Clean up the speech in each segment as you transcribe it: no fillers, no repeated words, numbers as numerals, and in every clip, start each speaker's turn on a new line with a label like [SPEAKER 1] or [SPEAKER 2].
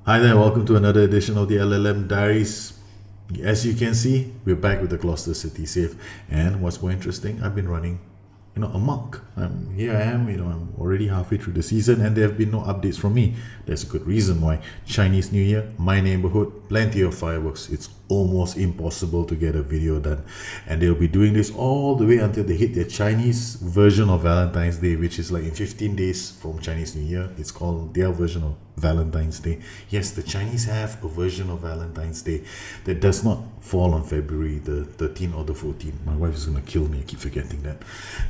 [SPEAKER 1] Hi there, welcome to another edition of the LLM Diaries. As you can see, we're back with the Gloucester City Safe. And what's more interesting, I've been running, amok. Here I am, I'm already halfway through the season and there have been no updates from me. There's a good reason why. Chinese New Year, my neighborhood, plenty of fireworks. It's almost impossible to get a video done. And they'll be doing this all the way until they hit their Chinese version of Valentine's Day, which is like in 15 days from Chinese New Year. It's called their version of Valentine's Day. Yes, the Chinese have a version of Valentine's Day that does not fall on February the 13th or the 14th. My wife is going to kill me. I keep forgetting that.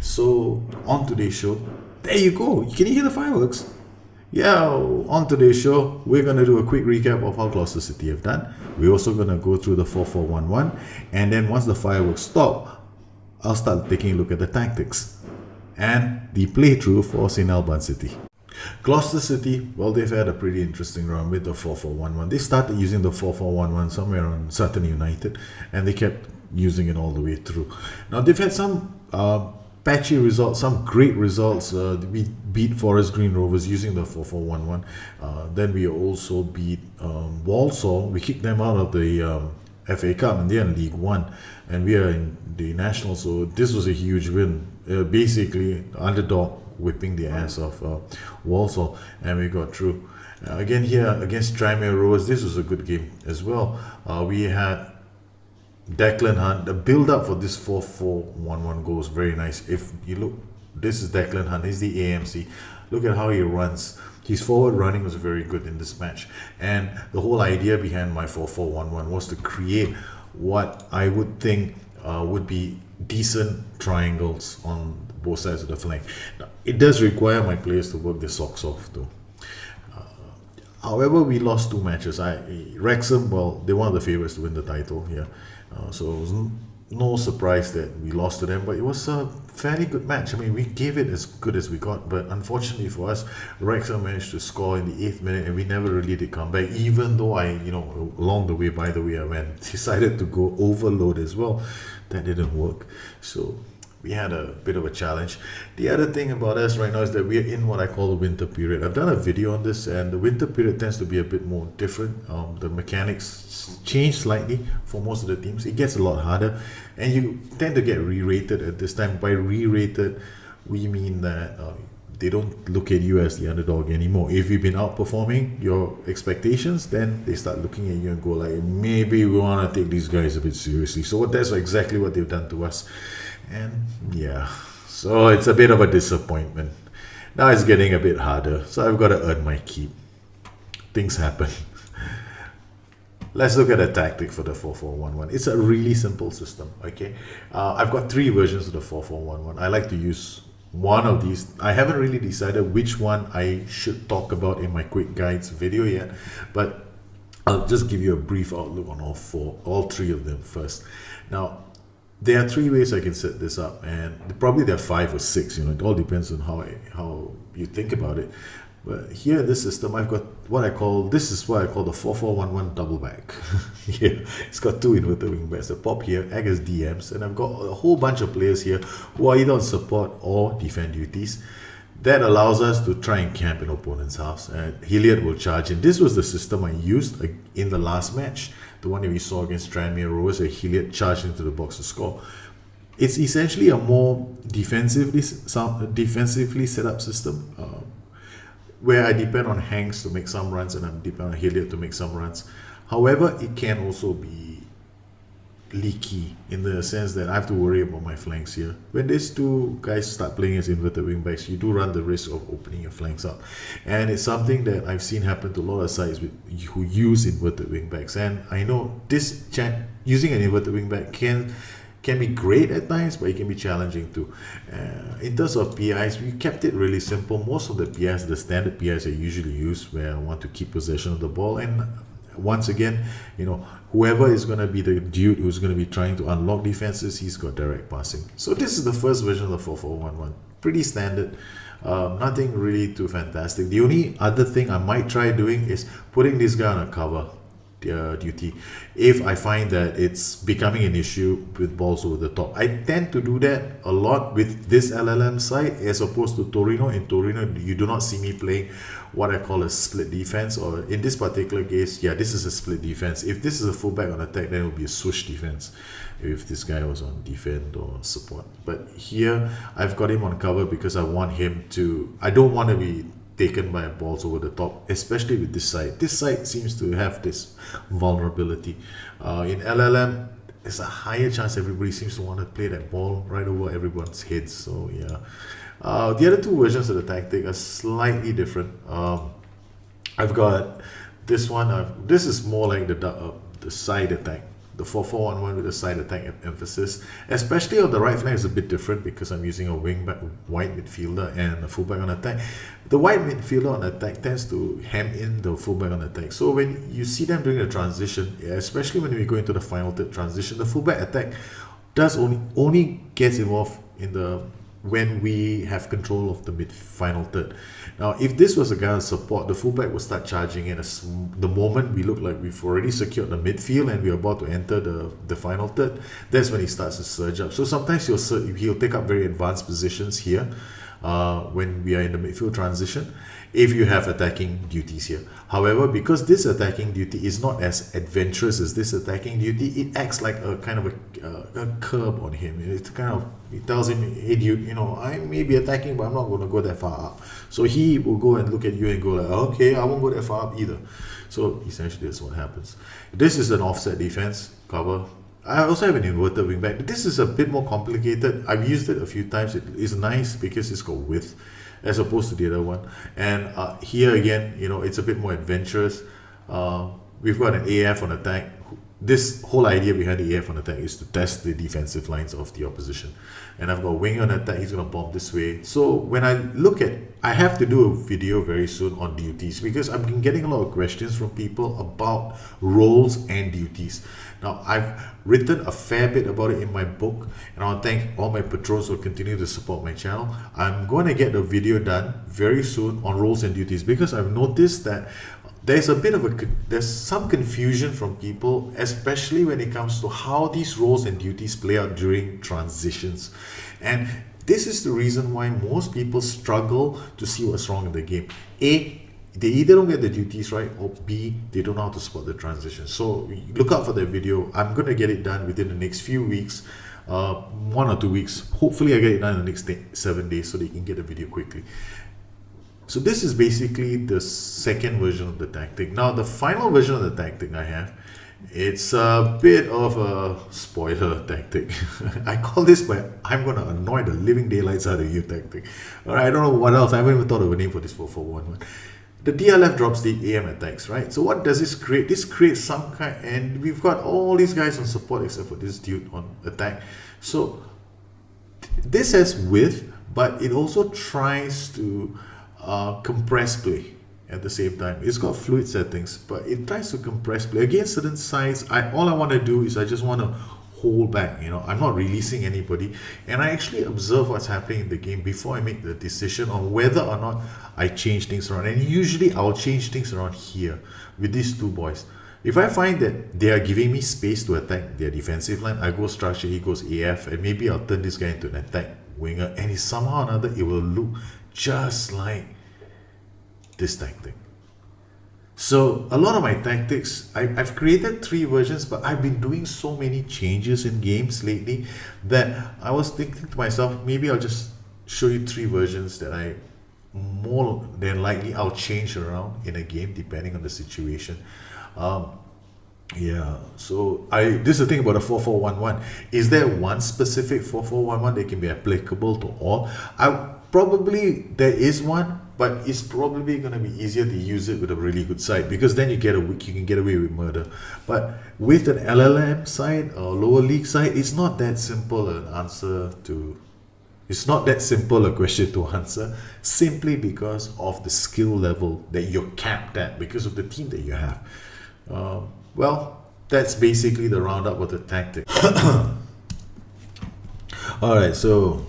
[SPEAKER 1] So, on today's show, there you go. Can you hear the fireworks? Yeah, on today's show, we're going to do a quick recap of how Gloucester City have done. We're also going to go through the 4-4-1-1. And then once the fireworks stop, I'll start taking a look at the tactics and the playthrough for St. Alban City. Gloucester City, well, they've had a pretty interesting run with the 4-4-1-1. They started using the 4-4-1-1 somewhere on Sutton United, and they kept using it all the way through. Now, they've had some patchy results, some great results. We beat Forest Green Rovers using the 4-4-1-1. Then we also beat Walsall. We kicked them out of the FA Cup, and they're in League One, and we are in the National. So this was a huge win. Basically, underdog whipping the ass of Walsall, and we got through. Again here against Tranmere Rovers, this was a good game as well. We had Declan Hunt. The build up for this 4-4-1-1 goal was very nice. If you look, this is Declan Hunt. He's the AMC. Look at how he runs. His forward running was very good in this match. And the whole idea behind my 4-4-1-1 was to create what I would think would be decent triangles on both sides of the flank. Now, it does require my players to work their socks off though. However, we lost two matches. Wrexham, well, they're one of the favourites to win the title here. So it was no surprise that we lost to them, but it was a fairly good match. I mean, we gave it as good as we got, but unfortunately for us, Wrexham managed to score in the 8th minute and we never really did come back, even though along the way, by the way, I decided to go overload as well. That didn't work. So we had a bit of a challenge. The other thing about us right now is that we're in what I call the winter period. I've done a video on this, and the winter period tends to be a bit more different. The mechanics change slightly for most of the teams. It gets a lot harder, and you tend to get re-rated at this time. By re-rated, we mean that they don't look at you as the underdog anymore. If you've been outperforming your expectations, then they start looking at you and go like, maybe we want to take these guys a bit seriously. So that's exactly what they've done to us. And yeah, so it's a bit of a disappointment. Now it's getting a bit harder, so I've got to earn my keep. Things happen. Let's look at a tactic for the 4-4-1-1. It's a really simple system, okay? I've got three versions of the 4-4-1-1. I like to use one of these. I haven't really decided which one I should talk about in my quick guides video yet, but I'll just give you a brief outlook on all three of them first. Now, there are three ways I can set this up, and probably there are 5 or 6. It all depends on how you think about it. But here in this system, I've got what I call the 4-4-1-1 double back. Yeah, it's got two inverted wing backs that pop here, act as DMs, and I've got a whole bunch of players here who are either on support or defend duties. That allows us to try and camp in opponent's house, and Hilliard will charge in. This was the system I used in the last match, the one that we saw against Tranmere Rovers, where Hilliard charged into the box to score. It's essentially a more defensively set up system, where I depend on Hanks to make some runs and I depend on Hilliard to make some runs. However, it can also be leaky in the sense that I have to worry about my flanks here. When these two guys start playing as inverted wing backs, you do run the risk of opening your flanks up, and it's something that I've seen happen to a lot of sides who use inverted wing backs. And I know using an inverted wing back can be great at times, but it can be challenging too. In terms of PIs, we kept it really simple. Most of the PIs, the standard PIs I usually use, where I want to keep possession of the ball, and once again, whoever is going to be the dude who's going to be trying to unlock defenses, he's got direct passing. So this is the first version of the 4-4-1-1. Pretty standard. Nothing really too fantastic. The only other thing I might try doing is putting this guy on a cover. duty if I find that it's becoming an issue with balls over the top. I tend to do that a lot with this LLM side as opposed to Torino. In Torino, you do not see me playing what I call a split defense, or in this particular case, yeah, this is a split defense. If this is a fullback on attack, then it would be a swoosh defense if this guy was on defend or support. But here, I've got him on cover because I want him to, I don't want to be taken by balls over the top, especially with this side. This side seems to have this vulnerability. In LLM, there's a higher chance everybody seems to want to play that ball right over everyone's heads. So yeah, the other two versions of the tactic are slightly different. I've got this one. This is more like the side attack. The 4-4-1-1 with a side attack emphasis, especially on the right flank, is a bit different because I'm using a wing-back wide midfielder and a fullback on attack. The wide midfielder on attack tends to hem in the fullback on attack. So when you see them doing the transition, especially when we go into the final third transition, the fullback attack does only gets involved in the when we have control of the final third. Now, if this was a guy on support, the fullback will start charging in the moment we look like we've already secured the midfield and we're about to enter the final third. That's when he starts to surge up. So sometimes he'll take up very advanced positions here when we are in the midfield transition, if you have attacking duties here. However, because this attacking duty is not as adventurous as this attacking duty, it acts like a kind of a curb on him. It tells him, hey dude, I may be attacking, but I'm not going to go that far up. So he will go and look at you and go like, okay, I won't go that far up either. So essentially that's what happens. This is an offset defense cover. I also have an inverted wingback. This is a bit more complicated. I've used it a few times. It is nice because it's got width as opposed to the other one. And here again, it's a bit more adventurous. We've got an AF on attack. This whole idea behind the AF on attack is to test the defensive lines of the opposition. And I've got a wing on attack. He's going to bomb this way. So when I look at, I have to do a video very soon on duties because I've been getting a lot of questions from people about roles and duties. Now, I've written a fair bit about it in my book, and I want to thank all my patrons who continue to support my channel. I'm going to get a video done very soon on roles and duties because I've noticed that there's some confusion from people, especially when it comes to how these roles and duties play out during transitions. And this is the reason why most people struggle to see what's wrong in the game. A, they either don't get the duties right, or B, they don't know how to spot the transition. So look out for that video. I'm going to get it done within the next few weeks, 1 or 2 weeks. Hopefully I get it done in the next 7 days so that you can get a video quickly. So this is basically the second version of the tactic. Now the final version of the tactic I have, it's a bit of a spoiler tactic. I call this my I'm going to annoy the living daylights out of you tactic. Alright, I don't know what else. I haven't even thought of a name for this 4-4-1-1. The DLF drops the AM attacks, right? So what does this create? This creates some kind, and we've got all these guys on support except for this dude on attack. So this has width, but it also tries to compress play at the same time. It's got fluid settings, but it tries to compress play against certain sides. All I want to do is I just want to hold back. I'm not releasing anybody, and I actually observe what's happening in the game before I make the decision on whether or not I change things around. And usually I'll change things around here with these two boys. If I find that they are giving me space to attack their defensive line, I go structure, he goes AF, and maybe I'll turn this guy into an attack winger, and somehow or another it will look just like this tactic. So a lot of my tactics, I've created 3 versions, but I've been doing so many changes in games lately that I was thinking to myself, maybe I'll just show you 3 versions that I more than likely I'll change around in a game depending on the situation. Yeah, so this is the thing about a 4-4-1-1. Is there one specific 4-4-1-1 that can be applicable to all? Probably there is one, but it's probably going to be easier to use it with a really good side because then you can get away with murder. But with an LLM side or lower league side, it's not that simple it's not that simple a question to answer, simply because of the skill level that you're capped at because of the team that you have. Well, that's basically the roundup of the tactic. Alright, so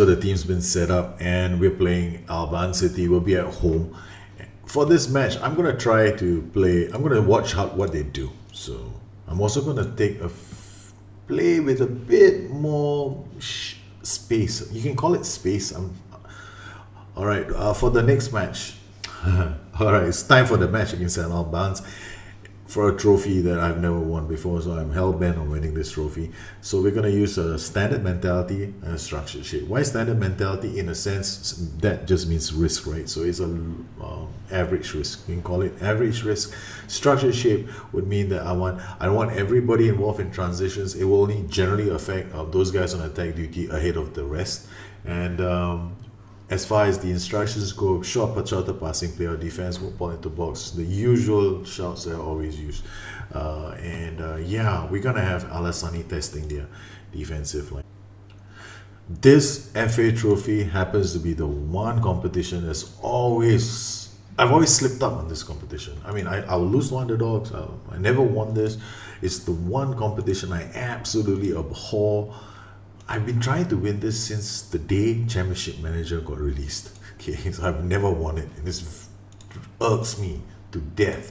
[SPEAKER 1] the team's been set up and we're playing Alban City. We'll be at home for this match, I'm gonna try to play. I'm gonna watch what they do. So I'm also gonna take a play with a bit more space. You can call it space. All right. For the next match. All right, it's time for the match against LLM17 for a trophy that I've never won before, so I'm hell-bent on winning this trophy. So we're going to use a standard mentality and a structured shape. Why standard mentality? In a sense, that just means risk, right? So it's a average risk. You can call it average risk. Structured shape would mean that I want everybody involved in transitions. It will only generally affect those guys on attack duty ahead of the rest. And as far as the instructions go, shorter passing play or defense will point to box. The usual shouts that are always used. Yeah, we're going to have Alassani testing their defensive line. This FA trophy happens to be the one competition that's always... I've always slipped up on this competition. I mean, I'll lose to underdogs. I never won this. It's the one competition I absolutely abhor. I've been trying to win this since the day Championship Manager got released. Okay, so I've never won it, and this irks me to death.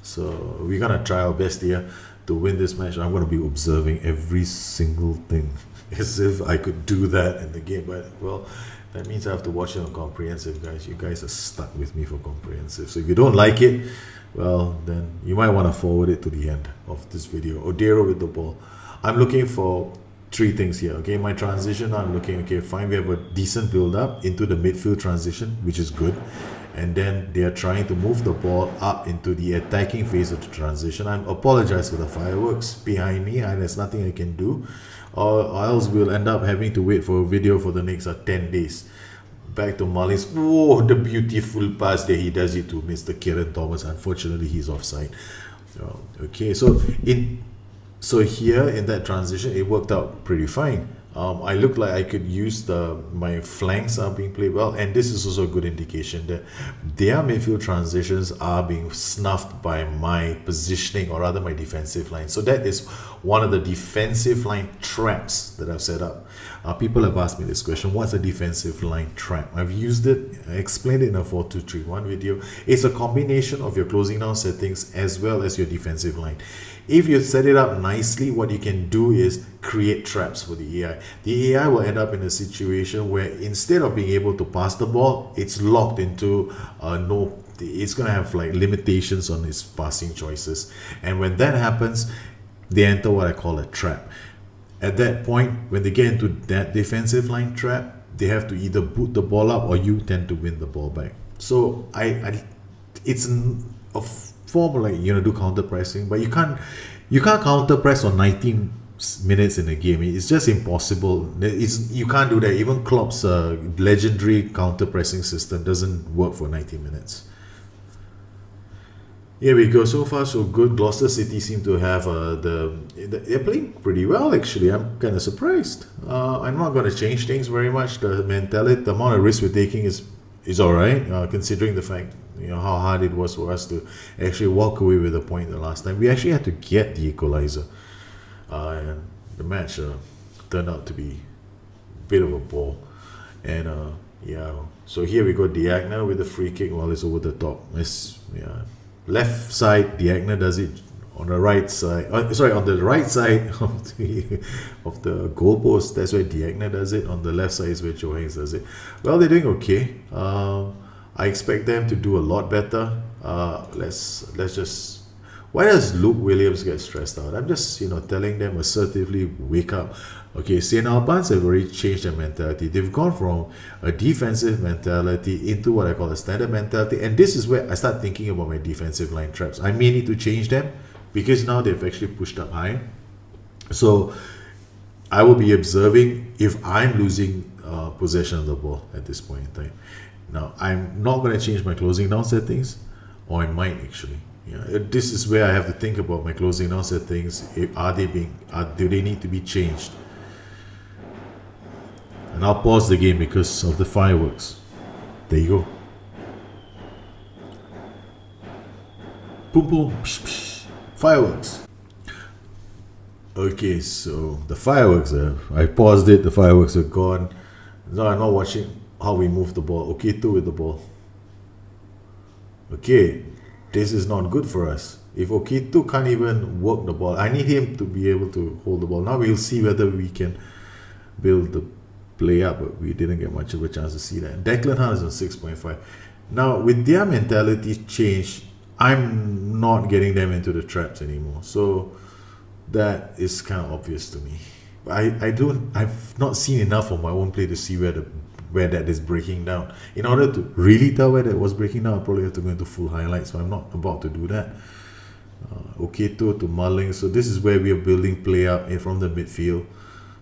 [SPEAKER 1] So we're gonna try our best here to win this match. I'm gonna be observing every single thing as if I could do that in the game. But well, that means I have to watch it on comprehensive, guys. You guys are stuck with me for comprehensive. So if you don't like it, well, then you might want to forward it to the end of this video. Odero with the ball. I'm looking for three things here. Okay, my transition, I'm looking, okay, fine, we have a decent build up into the midfield transition, which is good, and then they are trying to move the ball up into the attacking phase of the transition. I apologize for the fireworks behind me, and there's nothing I can do, or else we'll end up having to wait for a video for the next 10 days. Back to Mullins. Oh, the beautiful pass there, he does it to Mr. Kieran Thomas. Unfortunately, he's offside. Okay, so here in that transition, it worked out pretty fine. I look like I could use my flanks are being played well, and this is also a good indication that their midfield transitions are being snuffed by my positioning, or rather my defensive line. So that is one of the defensive line traps that I've set up. People have asked me this question: what's a defensive line trap? I've used it. I explained it in a 4-2-3-1 video. It's a combination of your closing down settings as well as your defensive line. If you set it up nicely, what you can do is create traps for the AI. The AI will end up in a situation where instead of being able to pass the ball, it's locked into it's going to have like limitations on its passing choices. And when that happens, they enter what I call a trap. At that point, when they get into that defensive line trap, they have to either boot the ball up or you tend to win the ball back. So it's a form like, do counter pressing, but you can't counter press on 19 minutes in a game. It's just impossible. You can't do that. Even Klopp's legendary counter pressing system doesn't work for 90 minutes. Here we go. So far so good. Gloucester City seem to have they're playing pretty well, actually. I'm kind of surprised. I'm not going to change things very much. The mentality, the amount of risk we're taking is all right, considering the fact how hard it was for us to actually walk away with a point the last time. We actually had to get the equalizer, and the match turned out to be a bit of a ball. And yeah, so here we go, Diagna with the free kick while it's over the top. Left side, Diagna does it. On the right side, on the right side of the goalpost, that's where Diagna does it. On the left side is where Joe Hanks does it. Well, they're doing okay. I expect them to do a lot better. Let's just... Why does Luke Williams get stressed out? I'm just telling them assertively, wake up. Okay, St. Albans have already changed their mentality. They've gone from a defensive mentality into what I call a standard mentality, and this is where I start thinking about my defensive line traps. I may need to change them because now they've actually pushed up high. So I will be observing if I'm losing possession of the ball at this point in time. Now, I'm not going to change my closing down settings, or I might actually. This is where I have to think about my closing down settings. Do they need to be changed? And I'll pause the game because of the fireworks. There you go. Boom, boom, psh, psh. Fireworks. Okay, so the fireworks I paused it, the fireworks are gone. No, I'm not watching how we move the ball. Okay, two with the ball. Okay, this is not good for us. If Okito can't even work the ball, I need him to be able to hold the ball. Now we'll see whether we can build the play up, but we didn't get much of a chance to see that. Declan Hunt is on 6.5. Now, with their mentality change, I'm not getting them into the traps anymore. So that is kind of obvious to me. I've not seen enough of my own play to see where that is breaking down. In order to really tell where that was breaking down, I probably have to go into full highlights, so I'm not about to do that. Oketo to Marling. So this is where we are building play up in from the midfield.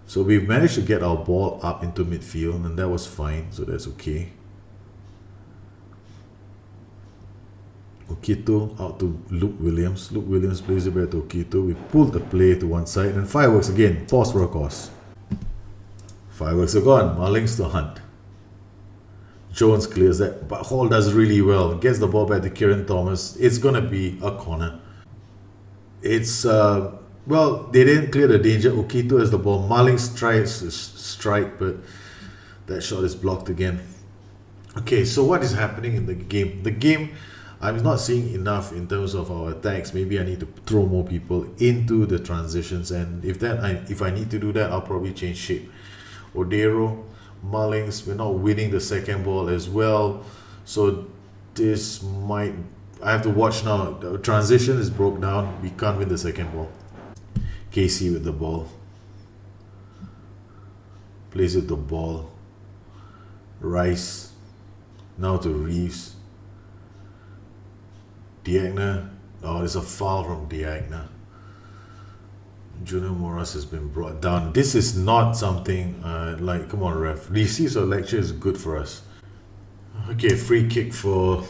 [SPEAKER 1] So we've managed to get our ball up into midfield, and that was fine, so that's okay. Oketo out to Luke Williams. Luke Williams plays it back to Oketo. We pull the play to one side, and fireworks again. Pause for a cause. Fireworks are gone. Marlings to Hunt. Jones clears that, but Hall does really well. Gets the ball back to Kieran Thomas. It's gonna be a corner. It's well, they didn't clear the danger. Oketo has the ball. Marlings tries to strike, but that shot is blocked again. Okay, so what is happening in the game? The game, I'm not seeing enough in terms of our attacks. Maybe I need to throw more people into the transitions, and if I need to do that, I'll probably change shape. Odero, Marlings, we're not winning the second ball as well, so this might, I have to watch now. The transition is broke down. We can't win the second ball. Casey with the ball. Plays it the ball. Rice. Now to Reeves. Diagna. Oh, there's a foul from Diagna. Junior Moras has been brought down. This is not something like, come on, ref. Receives a lecture is good for us. Okay, free kick for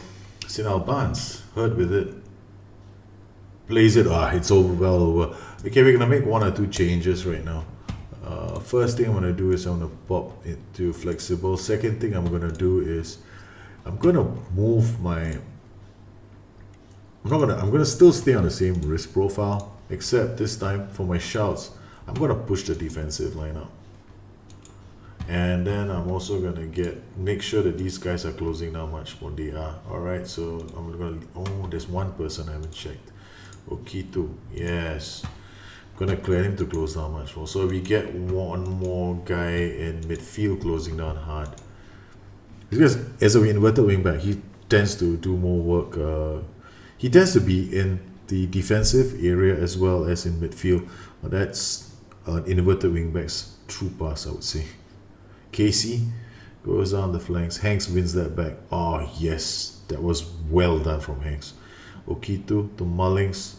[SPEAKER 1] St. Albans. Hurt with it. Plays it. It's over, well over. Okay, we're going to make one or two changes right now. First thing I'm going to do is I'm going to pop into flexible. Second thing I'm going to do is I'm going to move my... I'm going to still stay on the same risk profile, except this time for my shouts, I'm going to push the defensive line up. And then I'm also going to make sure that these guys are closing down much more. They are. Alright, so I'm going to... Oh, there's one person I haven't checked. Oketo, yes. I'm going to clear him to close down much more. So we get one more guy in midfield closing down hard. Because as an inverted wingback, he tends to do more work. He tends to be in the defensive area as well as in midfield. That's an inverted wingback's true pass, I would say. Casey goes down the flanks. Hanks wins that back. Oh, yes. That was well done from Hanks. Oketo to Mullings.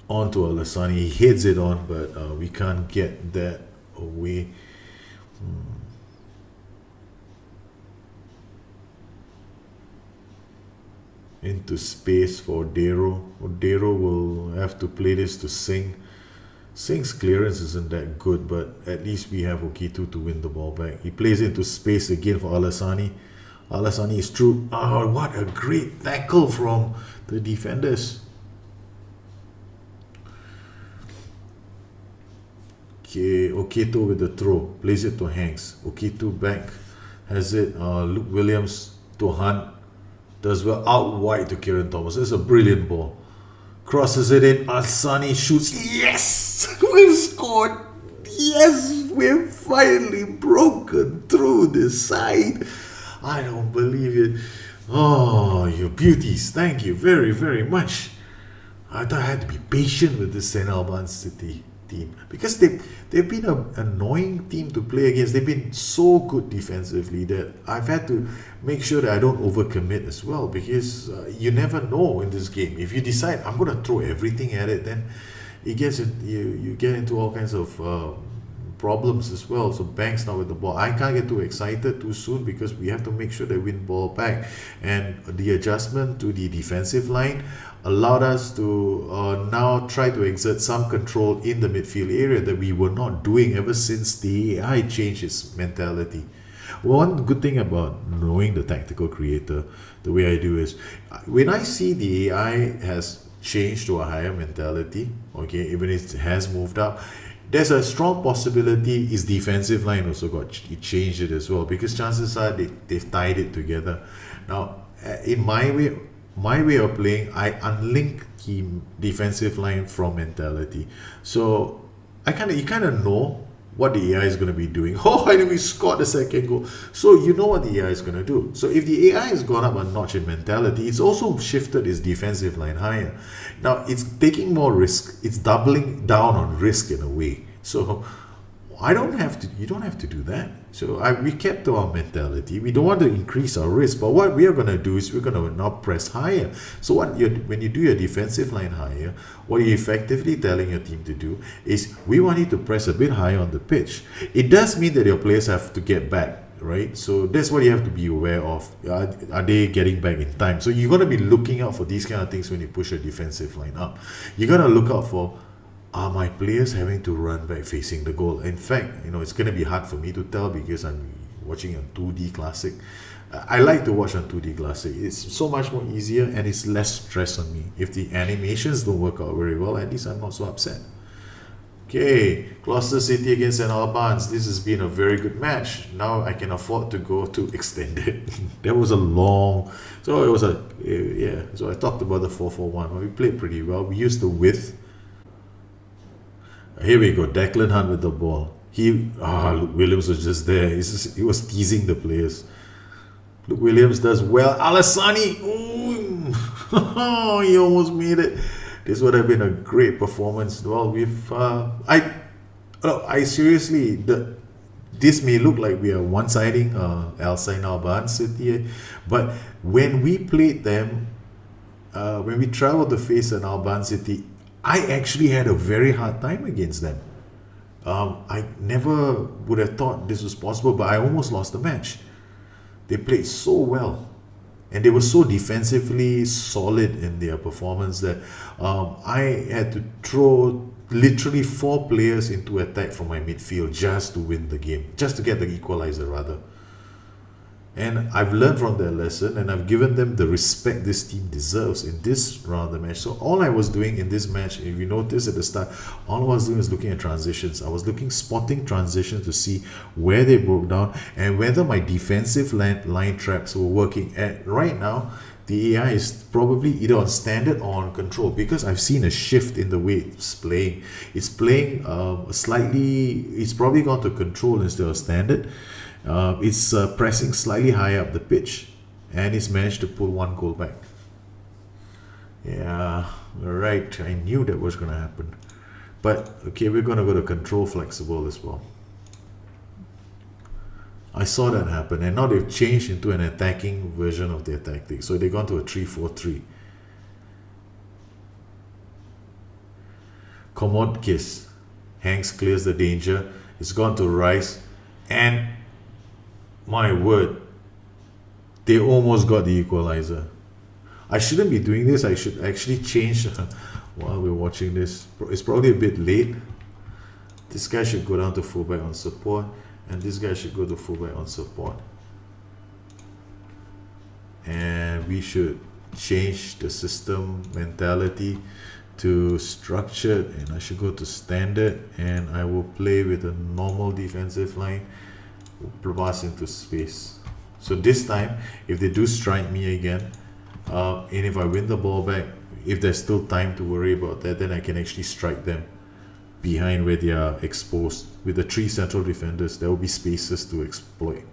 [SPEAKER 1] On to Alasani. He heads it on, but we can't get that away. Into space for Odero. Odero will have to play this to Singh. Singh's clearance isn't that good, but at least we have Oketo to win the ball back. He plays into space again for Alasani. Alasani is through. Oh, what a great tackle from the defenders. Okay, Oketo with the throw. Plays it to Hanks. Oketo back. Has it. Luke Williams to Hunt. Does well out wide to Kieran Thomas. It's a brilliant ball. Crosses it in. Alasani shoots. Yes! We've scored. Yes! We've finally broken through the side. I don't believe it. Oh, you beauties. Thank you very, very much. I thought I had to be patient with this St. Albans City team because they've been an annoying team to play against. They've been so good defensively that I've had to make sure that I don't overcommit as well, because you never know in this game. If you decide I'm going to throw everything at it, then it gets you get into all kinds of problems as well. So Banks now with the ball. I can't get too excited too soon because we have to make sure that we win ball back. And the adjustment to the defensive line allowed us to now try to exert some control in the midfield area that we were not doing ever since the AI changed its mentality. One good thing about knowing the tactical creator the way I do is when I see the AI has changed to a higher mentality, okay, even if it has moved up, there's a strong possibility his defensive line also got changed it as well, because chances are they've tied it together. Now, in my way of playing, I unlink the defensive line from mentality. So you kind of know what the AI is going to be doing. Oh, and we scored the second goal. So you know what the AI is going to do. So if the AI has gone up a notch in mentality, it's also shifted its defensive line higher. Now it's taking more risk. It's doubling down on risk in a way. So you don't have to do that. So we kept to our mentality. We don't want to increase our risk, but what we are going to do is we're going to now press higher. So when you do your defensive line higher, what you're effectively telling your team to do is we want you to press a bit higher on the pitch. It does mean that your players have to get back, right? So that's what you have to be aware of. Are they getting back in time? So you're going to be looking out for these kind of things when you push your defensive line up. You're going to look out for, are my players having to run back facing the goal? In fact, it's going to be hard for me to tell because I'm watching on 2D Classic. I like to watch on 2D Classic. It's so much more easier and it's less stress on me. If the animations don't work out very well, at least I'm not so upset. Okay, Gloucester City against St Albans. This has been a very good match. Now I can afford to go to extended. That was a long... So it was so I talked about the 4-4-1. We played pretty well. We used the width. Here we go, Declan Hunt with the ball. Luke Williams was just there. He was teasing the players. Luke Williams does well. Alassani, he almost made it. This would have been a great performance. Well, I seriously, this may look like we are one-siding St Albans City, but when we played them, when we traveled to face an Albans City, I actually had a very hard time against them. I never would have thought this was possible, but I almost lost the match. They played so well, and they were so defensively solid in their performance that I had to throw literally 4 players into attack from my midfield just to win the game, just to get the equalizer rather. And I've learned from their lesson, and I've given them the respect this team deserves in this round of the match. So all I was doing in this match, if you notice at the start, all I was doing is looking at transitions. I was spotting transitions to see where they broke down and whether my defensive line traps were working. And right now, the AI is probably either on standard or on control, because I've seen a shift in the way it's playing. It's playing slightly, it's probably gone to control instead of standard. It's pressing slightly higher up the pitch, and it's managed to pull 1 goal back. Yeah, right. I knew that was going to happen. But okay, we're going to go to control flexible as well. I saw that happen, and now they've changed into an attacking version of their tactic. So they've gone to a 3-4-3. Komodkis. Hanks clears the danger. It's gone to Rice, and my word, they almost got the equalizer. I shouldn't be doing this. I should actually change while we're watching this. It's probably a bit late. This guy should go down to fullback on support, and this guy should go to fullback on support. And we should change the system mentality to structured, and I should go to standard, and I will play with a normal defensive line. Pass into space. So this time, if they do strike me again, and if I win the ball back, if there's still time to worry about that, then I can actually strike them behind where they are exposed. With the 3 central defenders, there will be spaces to exploit.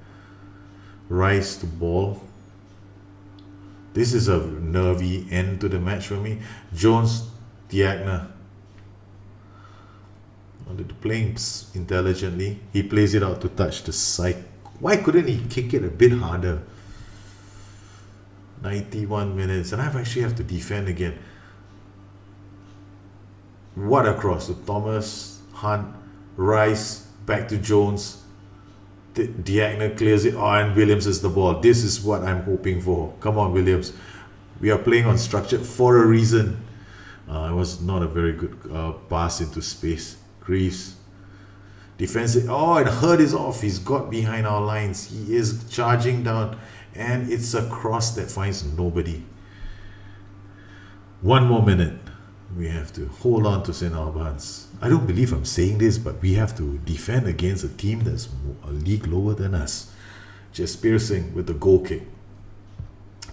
[SPEAKER 1] Rice to ball. This is a nervy end to the match for me. Jones, Diagna. Playing intelligently, he plays it out to touch the side. Why couldn't he kick it a bit harder? 91 minutes, and I actually have to defend again. What a cross to Thomas, Hunt, Rice, back to Jones. Diagna clears it. Oh, and Williams is the ball. This is what I'm hoping for. Come on, Williams. We are playing on structure for a reason. It was not a very good pass into space. Greaves. Defensive. Oh, and Hurd is off. He's got behind our lines. He is charging down, and it's a cross that finds nobody. 1 more minute. We have to hold on to St Albans. I don't believe I'm saying this, but we have to defend against a team that's a league lower than us. Just piercing with the goal kick.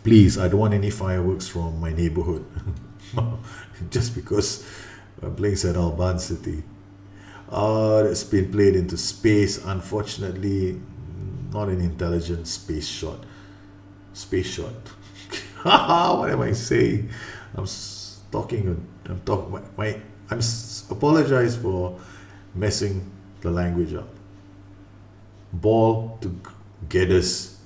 [SPEAKER 1] Please, I don't want any fireworks from my neighborhood. Just because I'm playing St. Albans City. That's been played into space. Unfortunately, not an intelligent space shot. Space shot. What am I saying? Talking. I'm talking. Apologize for messing the language up. Ball to get us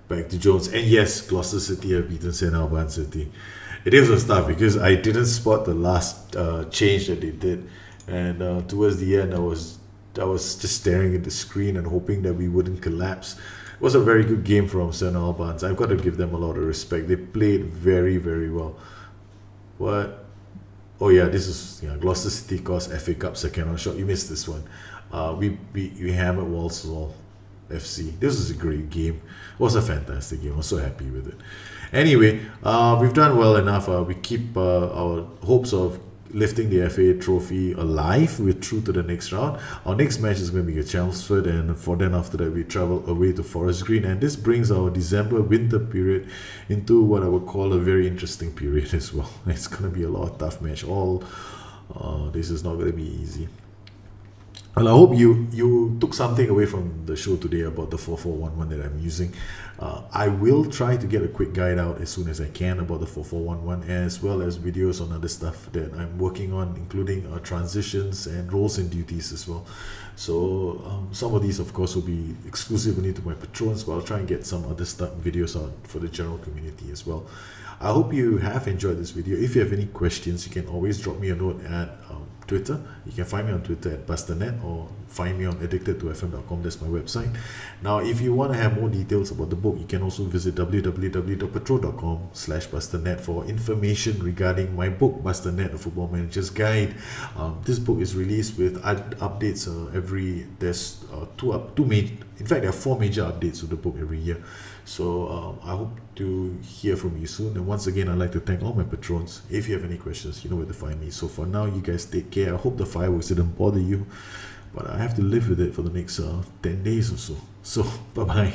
[SPEAKER 1] back to Jones. And yes, Gloucester City have beaten St. Albans City. It is a stuff because I didn't spot the last change that they did, and towards the end, I was just staring at the screen and hoping that we wouldn't collapse. It was a very good game from St. Albans. I've got to give them a lot of respect. They played very, very well. What? Oh yeah, this is Gloucester City cost FA Cup second round shot. You missed this one. We hammered Walsall FC. This was a great game. It was a fantastic game. I was so happy with it. Anyway, we've done well enough. We keep our hopes of lifting the FA trophy alive. We're through to the next round. Our next match is going to be against Chelmsford, and then after that we travel away to Forest Green, and this brings our December winter period into what I would call a very interesting period as well. It's going to be a lot of tough match. This is not going to be easy. Well, I hope you took something away from the show today about the 4411 that I'm using. I will try to get a quick guide out as soon as I can about the 4411, as well as videos on other stuff that I'm working on, including transitions and roles and duties as well. So some of these, of course, will be exclusively to my patrons, but I'll try and get some other stuff, videos out for the general community as well. I hope you have enjoyed this video. If you have any questions, you can always drop me a note at Twitter. You can find me on Twitter at BusterNet, or find me on addicted2fm.com. That's my website. Now, if you want to have more details about the book, you can also visit www.patro.com/BusterNet for information regarding my book, BusterNet, A Football Manager's Guide. This book is released with updates there's two major, in fact there are 4 major updates to the book every year. So I hope to hear from you soon. And once again, I'd like to thank all my patrons. If you have any questions, you know where to find me. So for now, you guys take care. I hope the fireworks didn't bother you, but I have to live with it for the next 10 days or so. So bye-bye.